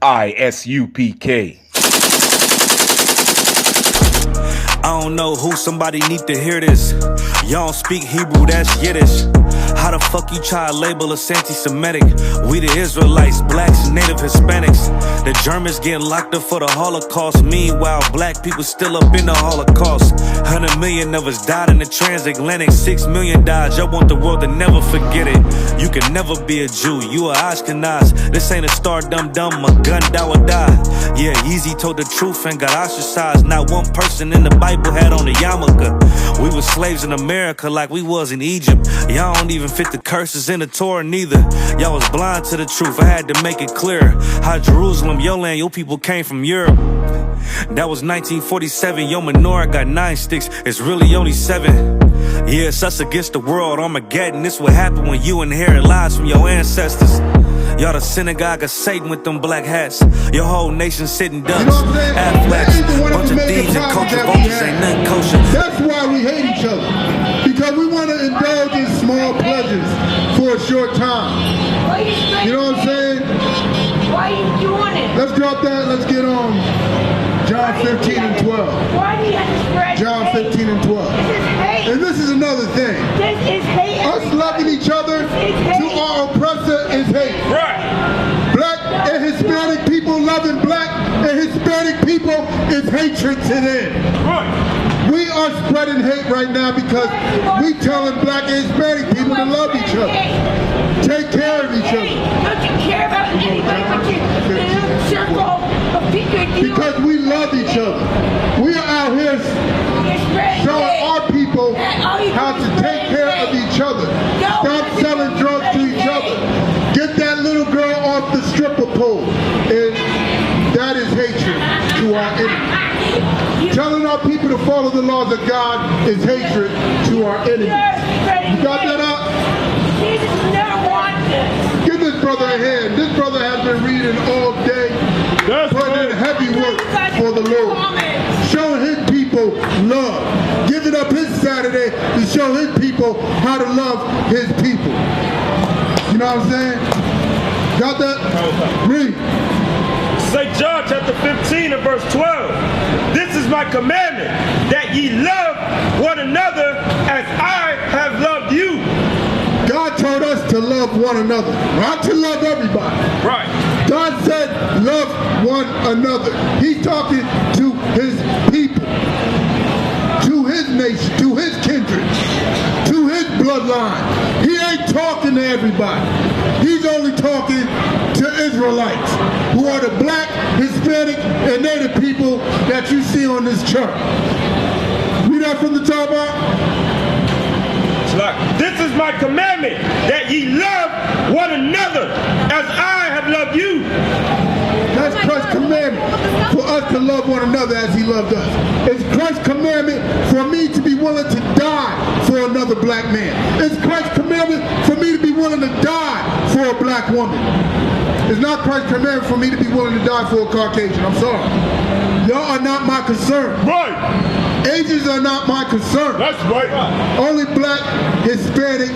I.S.U.P.K. I don't know who, somebody need to hear this. Y'all don't speak Hebrew, that's Yiddish. How the fuck you try to label us anti-Semitic? We the Israelites, blacks and native Hispanics. The Germans getting locked up for the Holocaust. Meanwhile, black people still up in the Holocaust. 100 million of us died in the transatlantic. 6 million died, y'all want the world to never forget it. You can never be a Jew, you a Ashkenaz. This ain't a star dum-dum, a gun die or die. Yeah, Yeezy told the truth and got ostracized. Not one person in the Bible had on a yarmulke. We was slaves in America like we was in Egypt. Y'all don't even fit the curses in the Torah neither. Y'all was blind to the truth, I had to make it clear. How Jerusalem, your land, your people came from Europe. That was 1947, your menorah got 9 sticks, it's really only 7. Yeah, it's us against the world, Armageddon. This what happened when you inherit lies from your ancestors. Y'all the synagogue of Satan with them black hats. Your whole nation sitting ducks, Aflacs, bunch of thieves and culture vultures, ain't nothing kosher. That's why we hate each other, because we want to indulge in small pleasures for a short time. You know what I'm saying? Why are you doing it? Let's drop that, let's get on John 15 and 12. Why do you have to spread John hate? 15 and 12. This is hate. And this is another thing. This is hate. Us loving each other to our oppressor is hate. Right. Black and Hispanic people loving black and Hispanic people is hatred to them. Right. We are spreading hate right now because we telling black and Hispanic people to love each other. Take care of each other. Don't you care about anybody but your little circle of people? Because we love each other. We are out here showing our people how to take care of each other. Stop selling drugs to each other. Get that little girl off the stripper pole. And that is hatred to our enemy. Telling our people to follow the laws of God is hatred to our enemy. You got that up? Jesus never wanted this. Give this brother a hand. This brother has been reading all day, putting in heavy work for the Lord. Showing his people love. Giving up his Saturday to show his people how to love his people. You know what I'm saying? Got that? Read. St. John chapter 15 and verse 12. This is my commandment, that ye love one another as I have loved you. God told us to love one another, not to love everybody. Right. God said love one another. He's talking to his people, to his nation, to his kindred, to his bloodline. He ain't talking to everybody. He's only talking to Israelites, who are the black, Hispanic, and native people that you see on this chart. Read that from the top out. This is my commandment, that ye love one another as I have loved you. That's Christ's commandment, for us to love one another as he loved us. It's Christ's commandment for me to be willing to die for another black man. It's Christ's commandment for me to be willing to die for a black woman. It's not Christ's commandment for me to be willing to die for a Caucasian. I'm sorry. Y'all are not my concern. Right. Asians are not my concern. That's right. Only black, Hispanic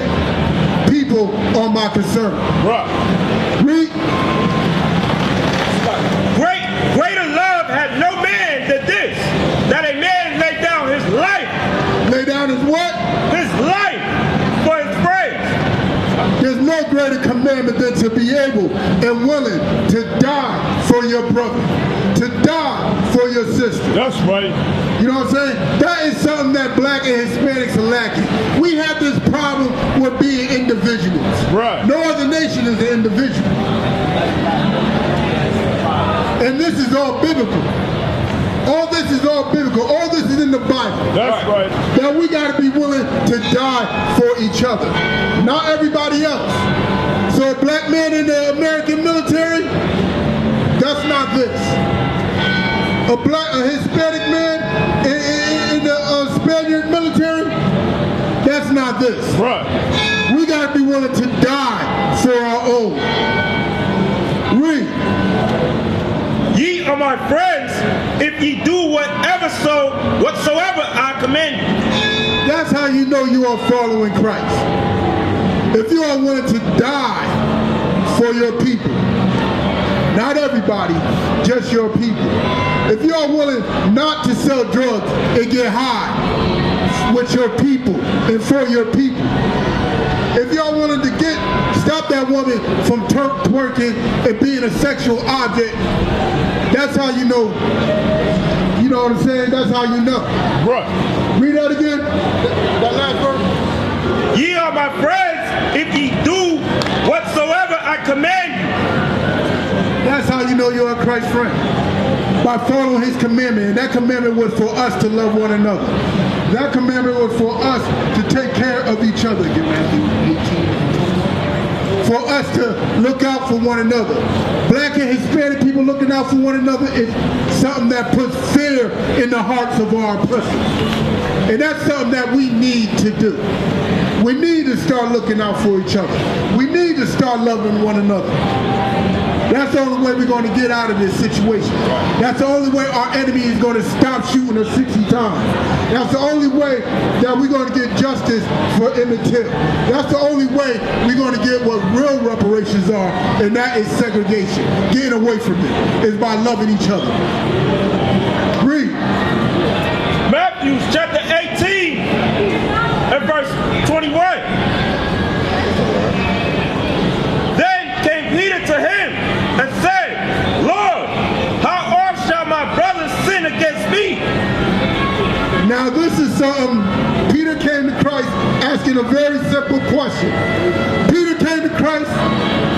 people are my concern. Right. Read. Greater love had no man than this, that a man lay down his life. Lay down his what? His life for his friends. There's no greater commandment than to be able and willing to die for your brother, to die for your sister. That's right. You know what I'm saying? That is something that black and Hispanics are lacking. We have this problem with being individuals. Right. No other nation is an individual. And this is all biblical. All this is all biblical. All this is in the Bible. That's right. That we got to be willing to die for each other. Not everybody else. So a black man in the American military, that's not this. A Hispanic man in the Spaniard military, that's not this. Right. We got to be willing to die for our own. Read. Ye are my friends, if ye do whatsoever I command you. That's how you know you are following Christ. If you are willing to die for your people. Not everybody, just your people. If you're willing not to sell drugs and get high with your people and for your people, if y'all willing to stop that woman from twerking and being a sexual object, that's how you know. You know what I'm saying? That's how you know. Right. Read that again. That last verse. Ye are my friends if ye do whatsoever I command you. That's how you know you're a Christ friend. By following his commandment. And that commandment was for us to love one another. That commandment was for us to take care of each other. Get Matthew 18. For us to look out for one another. Black and Hispanic people looking out for one another is something that puts fear in the hearts of our oppressors. And that's something that we need to do. We need to start looking out for each other. We need to start loving one another. That's the only way we're going to get out of this situation. That's the only way our enemy is going to stop shooting us 60 times. That's the only way that we're going to get justice for Emmett Till. That's the only way we're going to get what real reparations are, and that is segregation. Getting away from it is by loving each other. Read. Matthew chapter 18 and verse 21. Then came Peter to him and said, Lord, how oft shall my brothers sin against me? Now this is something, Peter came to Christ asking a very simple question. Peter came to Christ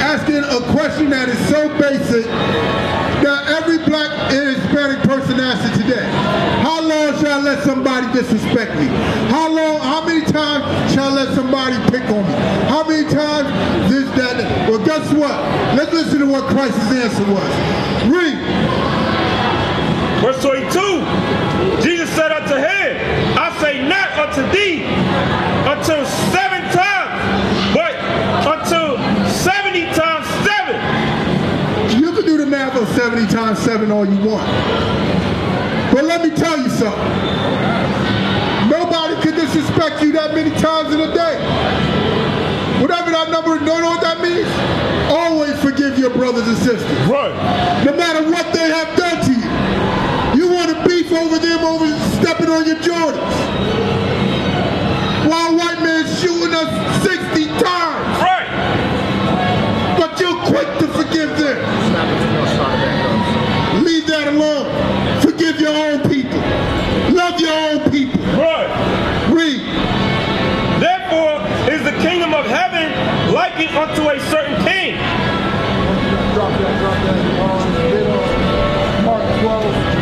asking a question that is so basic that every black and Hispanic person asks it today. How long shall I let somebody disrespect me? How many times shall I let somebody pick on me? How many times this, that? Well, guess what? Let's listen to what Christ's answer was. Read. Verse 22, Jesus said unto him, I say not unto thee until 7 times, but until 70 times 7. You can do the math of 70 times 7 all you want. But let me tell you something. Nobody can disrespect you that many times in a day. Whatever that number, you know what that means? Always forgive your brothers and sisters. Right. No matter what they have done to you. You want to beef over them over stepping on your Jordans. While a white man's shooting us 60 times. Right. But you're quick to forgive them. Leave that alone. Forgive your own people. Love your own people. Right. Read. Therefore is the kingdom of heaven likened unto a certain king. Drop that. Mark 12.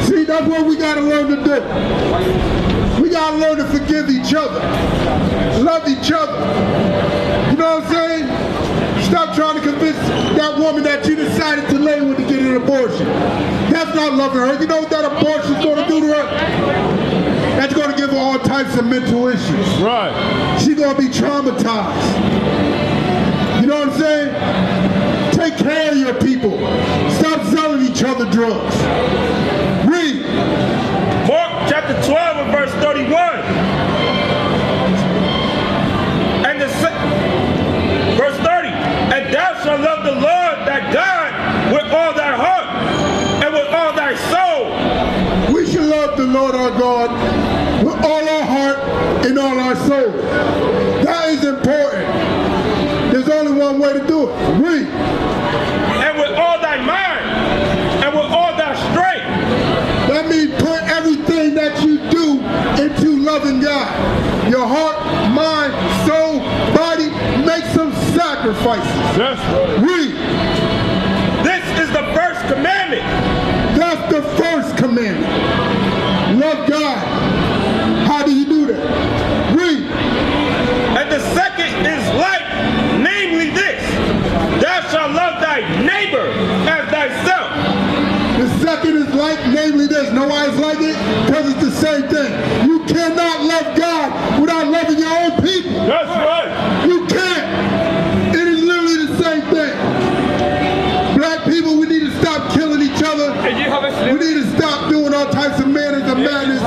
See, that's what we got to learn to do. We got to learn to forgive each other. Love each other. You know what I'm saying? Stop trying to convince that woman that you decided to lay with to get an abortion. That's not loving her. You know what that abortion's going to do to her? That's going to give her all types of mental issues. Right. She's going to be traumatized. You know what I'm saying? Take care of your people. Stop selling each other drugs. Read. Mark chapter 12 and verse 31. And verse 30. And thou shalt love the Lord thy God with all thy heart and with all thy soul. We should love the Lord our God with all our heart and all our soul. That is important. There's only one way to do it. Read. And with all thy mind and with all thy strength. That means put everything that you do into loving God. Your heart, mind, soul, body, make some sacrifices. That's right. Read. This is the first commandment. That's the first commandment. Love God. How do you do that? Read. And the second is like, namely this, thou shalt love thy neighbor as thyself. The second is like, namely this. Know why it's like it? Because it's the same thing. You cannot love God without loving your own people. That's right. You can't. It is literally the same thing. Black people, we need to stop killing each other. We need to stop doing all types of manners and madness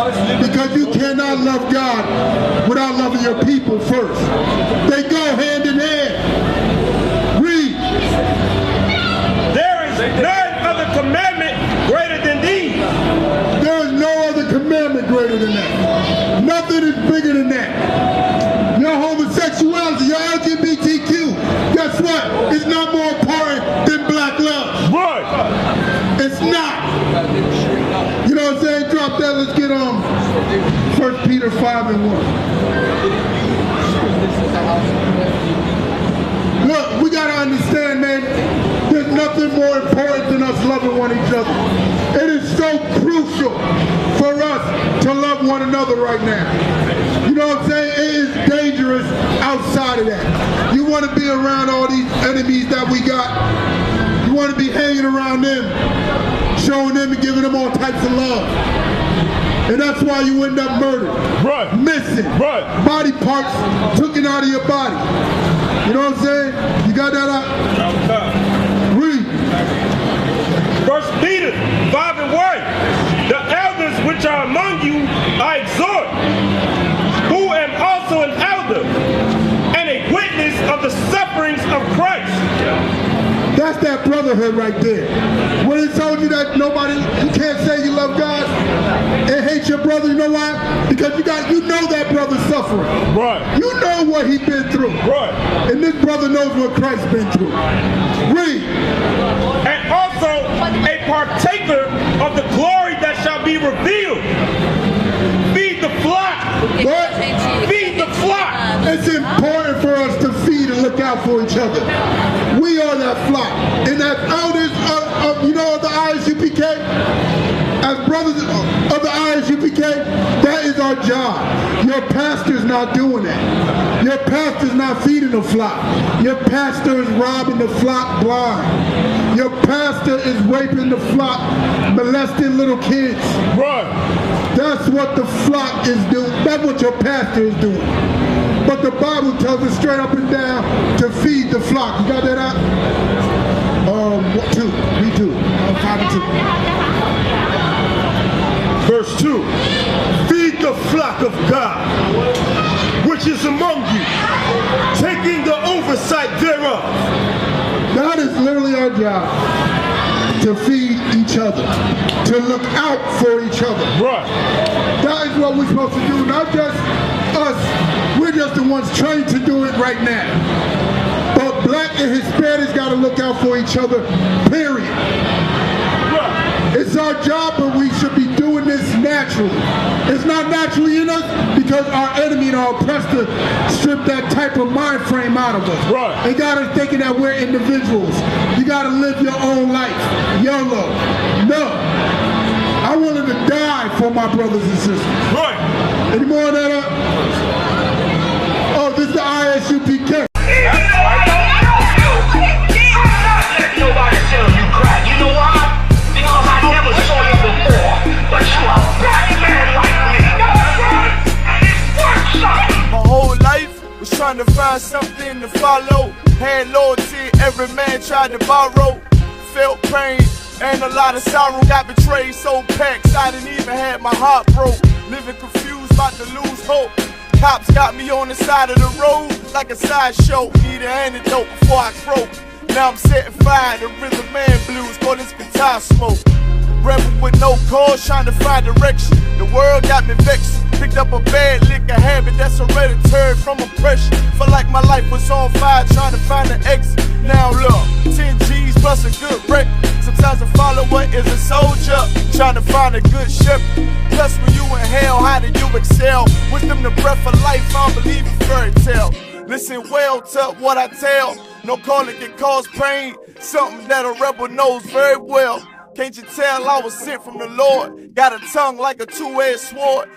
because you cannot love God without loving your people first. They go hand in hand. Read. than that. Your homosexuality, your LGBTQ, guess what? It's not more important than black love. Right. It's not. You know what I'm saying? Drop that. Let's get on 1 Peter 5:1. Look, we gotta understand, man, there's nothing more important than us loving one another. It is so crucial for us to love one another right now. You know what I'm saying? It is dangerous outside of that. You want to be around all these enemies that we got. You want to be hanging around them, showing them and giving them all types of love. And that's why you end up murdered, Right. missing, Right. body parts taken out of your body. You know what I'm saying? You got that out? Read. 1 Peter 5:1. The elders which are among you I exhort, who am also an elder and a witness of the sufferings of Christ. That's that brotherhood right there. When it told you that you can't say you love God and hate your brother, you know why? Because you know that brother's suffering. Right. You know what he's been through. Right. And this brother knows what Christ's been through. Read. And also a partaker of the glory that shall be revealed. Feed the flock. What? Feed the flock. It's important for us to feed and look out for each other. We are that flock. And as elders of the I.S.U.P.K, as brothers of the I.S.U.P.K, that is our job. Your pastor's not doing that. Your pastor's not feeding the flock. Your pastor is robbing the flock blind. Your pastor is raping the flock, molesting little kids. Right. That's what the flock is doing. That's what your pastor is doing. But the Bible tells us straight up and down to feed the flock. You got that out? 2. Me too. 5:2. Verse 2. Feed the flock of God, which is among you, taking the oversight thereof. That is literally our job. To feed each other. To look out for each other. Right. That is what we're supposed to do. Not just us. We're just the ones trained to do it right now. But black and Hispanics got to look out for each other, period. Right. It's our job, but we should be doing this naturally. It's not naturally in us because our enemy and our oppressor stripped that type of mind frame out of us. Right. They got us thinking that we're individuals. You got to live your own life. YOLO. No. I wanted to die for my brothers and sisters. Right. Any more of that? Oh, this is the I.S.U.P.K. Nobody tell you crack. You know why? Because I never saw you before. But you a black man like me. My whole life was trying to find something to follow. Had loyalty, every man tried to borrow. Felt pain and a lot of sorrow. Got betrayed, so packed, I didn't even have my heart broke. Living confused, about to lose hope. Cops got me on the side of the road like a sideshow. Need an antidote before I croak. Now I'm setting fire to rhythm man blues, call this guitar smoke. Rebel with no cause, trying to find direction. The world got me vexed. Picked up a bad liquor habit that's hereditary from oppression. Felt like my life was on fire, trying to find an exit. Now look, 10 G's plus a good wreck. Sometimes a follower is a soldier, trying to find a good shepherd. Plus when you in hell, how do you excel? Wisdom the breath of life, I don't believe in fairy tale. Listen well to what I tell. No calling can cause pain. Something that a rebel knows very well. Can't you tell I was sent from the Lord? Got a tongue like a two-edged sword.